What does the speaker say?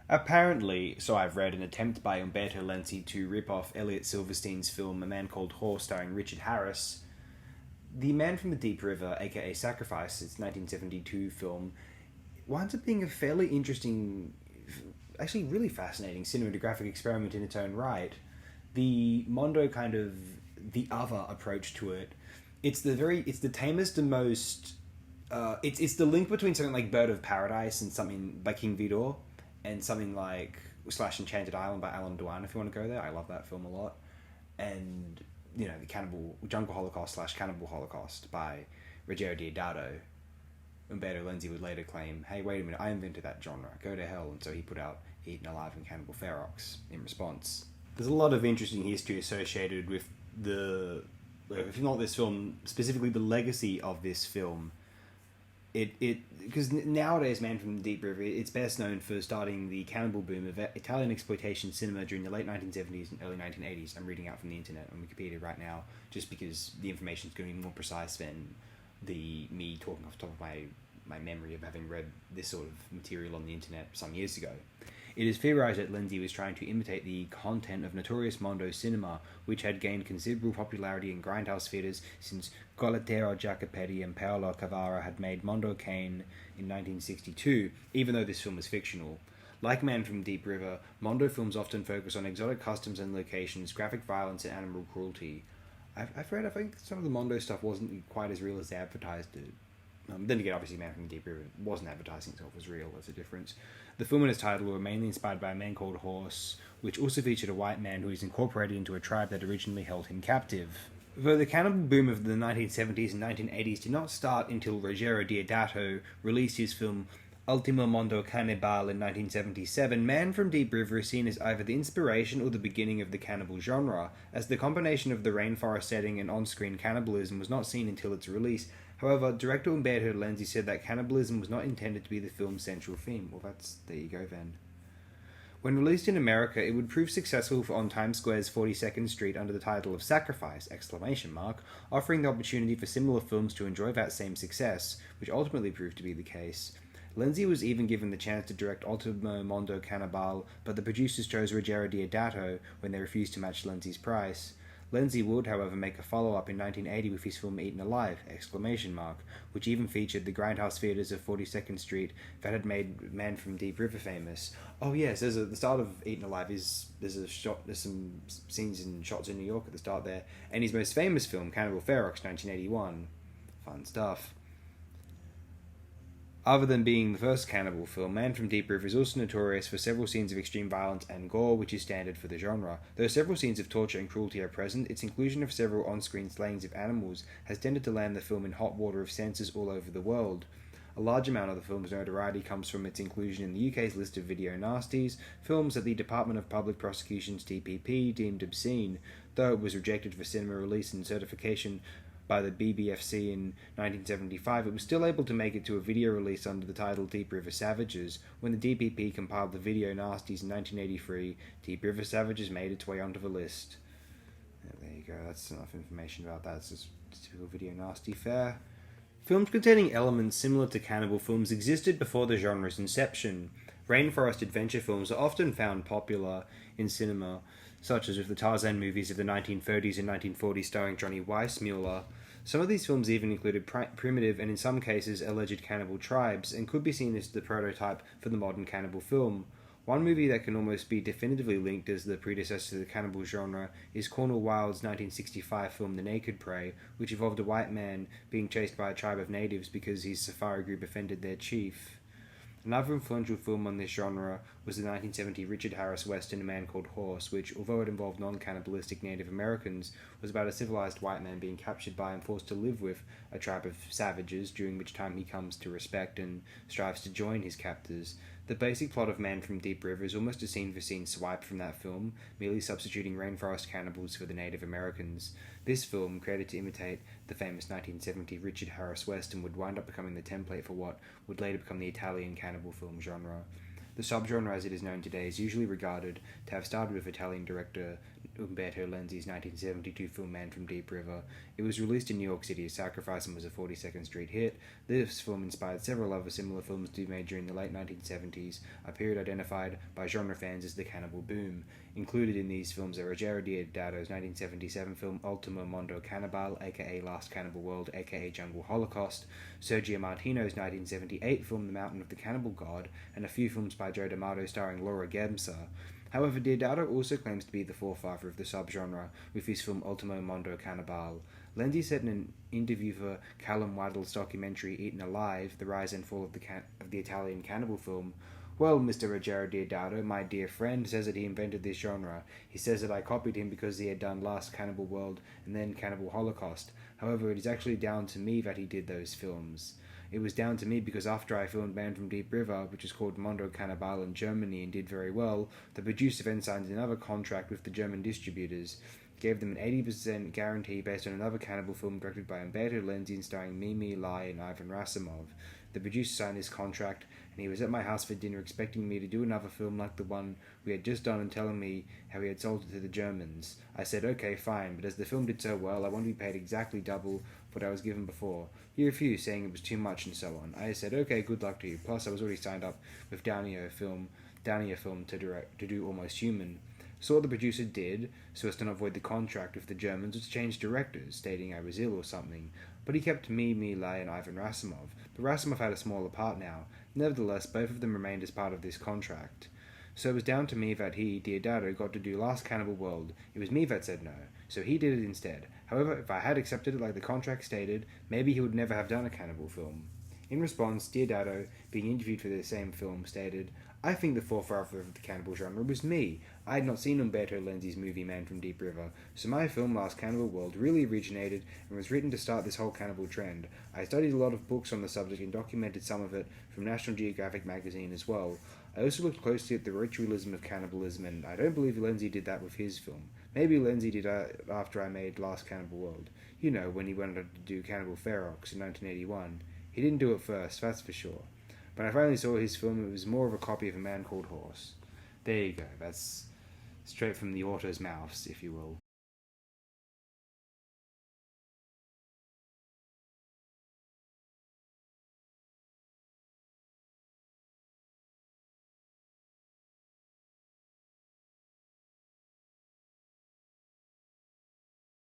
Apparently, so I've read, an attempt by Umberto Lenzi to rip off Elliot Silverstein's film A Man Called Horse starring Richard Harris. The Man from the Deep River, aka Sacrifice, its 1972 film, winds up being a fairly interesting, actually really fascinating cinematographic experiment in its own right. The Mondo kind of the other approach to it. It's the tamest and most it's the link between something like Bird of Paradise and something by King Vidor and something like Slash Enchanted Island by Alan Dwan. If you want to go there, I love that film a lot. And the Cannibal Jungle Holocaust slash Cannibal Holocaust by Ruggero Deodato. Umberto Lenzi would later claim, "Hey, wait a minute, I invented that genre. Go to hell." And so he put out Eaten Alive and Cannibal Ferox in response. There's a lot of interesting history associated with if not this film, specifically the legacy of this film. Because nowadays, Man from the Deep River, it's best known for starting the cannibal boom of Italian exploitation cinema during the late 1970s and early 1980s. I'm reading out from the internet on Wikipedia right now, just because the information is going to be more precise than me talking off the top of my memory of having read this sort of material on the internet some years ago. It is theorized that Lenzi was trying to imitate the content of notorious Mondo cinema, which had gained considerable popularity in grindhouse theaters since Collettero Jacopetti and Paolo Cavara had made Mondo Cane in 1962, even though this film is fictional. Like Man from Deep River, Mondo films often focus on exotic customs and locations, graphic violence, and animal cruelty. I've read, I think some of the Mondo stuff wasn't quite as real as they advertised it. Then again, obviously, Man from the Deep River wasn't advertising itself as real. There's a difference. The film and its title were mainly inspired by A Man Called Horse, which also featured a white man who is incorporated into a tribe that originally held him captive. Though the cannibal boom of the 1970s and 1980s did not start until Ruggero Deodato released his film Ultimo Mondo Cannibale in 1977, Man from Deep River is seen as either the inspiration or the beginning of the cannibal genre, as the combination of the rainforest setting and on-screen cannibalism was not seen until its release. However, director Umberto Lenzi said that cannibalism was not intended to be the film's central theme. Well, there you go then. When released in America, it would prove successful on Times Square's 42nd Street under the title of Sacrifice! Offering the opportunity for similar films to enjoy that same success, which ultimately proved to be the case. Lenzi was even given the chance to direct Ultimo Mondo Cannibale, but the producers chose Ruggero Deodato when they refused to match Lenzi's price. Lenzi would, however, make a follow-up in 1980 with his film Eaten Alive! Which even featured the grindhouse theaters of 42nd Street that had made Man from Deep River famous. Oh yes, the start of Eaten Alive there's some scenes and shots in New York at the start there, and his most famous film, Cannibal Ferox, 1981. Fun stuff. Other than being the first cannibal film, Man from Deep River is also notorious for several scenes of extreme violence and gore, which is standard for the genre. Though several scenes of torture and cruelty are present, its inclusion of several on-screen slayings of animals has tended to land the film in hot water of censors all over the world. A large amount of the film's notoriety comes from its inclusion in the UK's list of video nasties, films that the Department of Public Prosecution's DPP deemed obscene, though it was rejected for cinema release and certification by the BBFC in 1975, it was still able to make it to a video release under the title Deep River Savages. When the DPP compiled the video nasties in 1983, Deep River Savages made its way onto the list. There you go, that's enough information about that. It's just typical video nasty fare. Films containing elements similar to cannibal films existed before the genre's inception. Rainforest adventure films are often found popular in cinema, such as with the Tarzan movies of the 1930s and 1940s starring Johnny Weissmuller. Some of these films even included primitive and in some cases alleged cannibal tribes, and could be seen as the prototype for the modern cannibal film. One movie that can almost be definitively linked as the predecessor to the cannibal genre is Cornel Wilde's 1965 film The Naked Prey, which involved a white man being chased by a tribe of natives because his safari group offended their chief. Another influential film on this genre was the 1970 Richard Harris western A Man Called Horse, which, although it involved non-cannibalistic Native Americans, was about a civilized white man being captured by and forced to live with a tribe of savages, during which time he comes to respect and strives to join his captors. The basic plot of Man from Deep River is almost a scene-for-scene swipe from that film, merely substituting rainforest cannibals for the Native Americans. This film, created to imitate the famous 1970 Richard Harris western, would wind up becoming the template for what would later become the Italian cannibal film genre. The subgenre as it is known today is usually regarded to have started with Italian director Umberto Lenzi's 1972 film Man from Deep River. It was released in New York City as Sacrifice and was a 42nd Street hit. This film inspired several other similar films to be made during the late 1970s, a period identified by genre fans as the cannibal boom. Included in these films are Ruggero Deodato's 1977 film Ultimo Mondo Cannibal, aka Last Cannibal World, aka Jungle Holocaust, Sergio Martino's 1978 film The Mountain of the Cannibal God, and a few films by Joe D'Amato starring Laura Gemser. However, Deodato also claims to be the forefather of the subgenre with his film Ultimo Mondo Cannibal. Lenzi said in an interview for Callum Waddell's documentary Eaten Alive, The Rise and Fall of the Italian Cannibal Film, "Well, Mr. Ruggero Deodato, my dear friend, says that he invented this genre. He says that I copied him because he had done Last Cannibal World and then Cannibal Holocaust. However, it is actually down to me that he did those films. It was down to me because after I filmed Man from Deep River, which is called Mondo Cannibal in Germany and did very well, the producer then signed another contract with the German distributors, gave them an 80% guarantee based on another cannibal film directed by Umberto Lenzi and starring Mimi Lai and Ivan Rasimov. The producer signed this contract, and he was at my house for dinner expecting me to do another film like the one we had just done and telling me how he had sold it to the Germans. I said, okay, fine, but as the film did so well, I wanted to be paid exactly double what I was given before. He refused, saying it was too much and so on. I said, okay, good luck to you. Plus, I was already signed up with Downey Film to do Almost Human. So what the producer did, so as to not avoid the contract with the Germans, was to change directors, stating I was ill or something. But he kept Mimi Lai and Ivan Rasimov. But Rasimov had a smaller part now. Nevertheless, both of them remained as part of this contract. So it was down to me that he, Deodato, got to do Last Cannibal World. It was me that said no, so he did it instead. However, if I had accepted it like the contract stated, maybe he would never have done a cannibal film. In response, Deodato, being interviewed for the same film, stated, I think the forefather of the cannibal genre was me. I had not seen Umberto Lenzi's movie Man from Deep River, so my film Last Cannibal World really originated and was written to start this whole cannibal trend. I studied a lot of books on the subject and documented some of it from National Geographic magazine as well. I also looked closely at the ritualism of cannibalism, and I don't believe Lenzi did that with his film. Maybe Lenzi did it after I made Last Cannibal World. You know, when he wanted to do Cannibal Ferox in 1981. He didn't do it first, that's for sure. When I finally saw his film, it was more of a copy of A Man Called Horse. There you go, that's straight from the author's mouths, if you will.